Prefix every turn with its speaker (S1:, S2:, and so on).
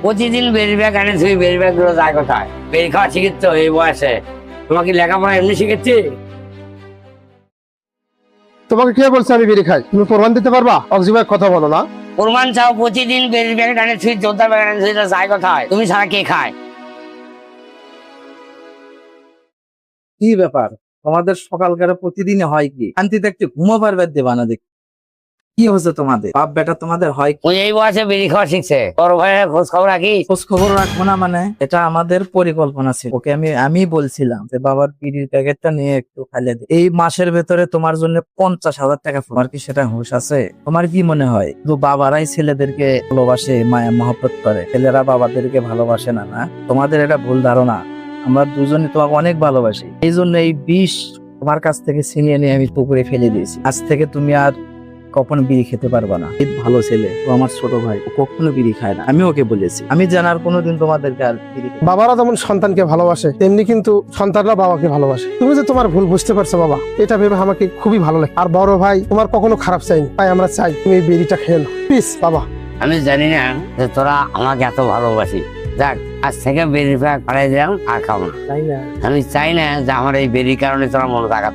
S1: প্রতিদিন বেরি ব্যাগ আনে, তুমি বেরি ব্যাগ গুলো যায় কোথায়? বেরি খাওয়া শিখেছ এই বয়সে? তোমাকে লেখাপড়া এমনি শিখেছি?
S2: তোমাকে কে বলছে আমি বিড়ি খাই? তুমি প্রমাণ দিতে পারবা? অক্সিভাবে কথা বলো না।
S1: প্রমাণ চাও? প্রতিদিন বেরি ব্যাগ আনে, তুমি জোরদার ব্যাগ আনে, সেটা যায় কোথায়? তুমি ছাড়া কে খায়?
S3: কি ব্যাপার, তোমাদের সকালকারে প্রতিদিনে হয় কি? শান্তিতে একটু ঘুমোবার বাদ দেবা না? দেখি কি হচ্ছে তোমাদের? বাপ বেটা তোমাদের হয় কি?
S1: ওই এই বয়সে বেরি খাওয়া শিখছে? বড় ভাইয়ের খোঁজ খবর রাখি?
S3: খোঁজ খবর রাখবো না মানে? এটা আমাদের পরিকল্পনা ছিল। ওকে আমি বলছিলাম যে বাবার বিড়ির প্যাকেটটা নিয়ে একটু খাইলে দে। এই মাসের ভেতরে তোমার জন্য 50,000 টাকা। তোমার কি সেটা হুঁশ আছে? তোমার কি মনে হয় তো বাবারাই ছেলেদেরকে ভালোবাসে, মায়া মহব্বত করে, ছেলেরা বাবাদেরকে ভালোবাসে না? না, তোমাদের এটা ভুল ধারণা। আমরা দুজনে তোমাকে অনেক ভালোবাসি, এই জন্য এই বিষ তোমার কাছ থেকে ছিনিয়ে নিয়ে আমি পুকুরে ফেলে দিয়েছি। আজ থেকে তুমি আর কখনো বিড়ি খেতে পারবা না। ভালো ছেলে, ও আমার ছোট ভাই, ও কখনো বিড়ি খায় না। আমি ওকে বলেছি, আমি জানার কোনোদিন তোমাদেরকে আর বিড়ি
S2: বাবারা যেমন সন্তানকে ভালোবাসে, তেমনি কিন্তু সন্তানরা বাবাকে ভালোবাসে। তুমি যে তোমার ভুল বুঝতে পারছো বাবা, এটা ভেবে আমাকে খুবই ভালো লাগে। আর বড় ভাই তোমার কখনো খারাপ চাইনি, তাই আমরা চাই তুমি এই বিড়িটা খেয়ে নাও প্লিজ বাবা।
S1: আমি জানি না যে তোরা আমাকে এত ভালোবাসি। যাক, আজ থেকে বেরি ব্যাগ পাড়াই দিলাম, আর খাবো না।
S3: তাই না?
S1: আমি চাই না যে আমার এই বেরির কারণে তোরা মনে থাকাত।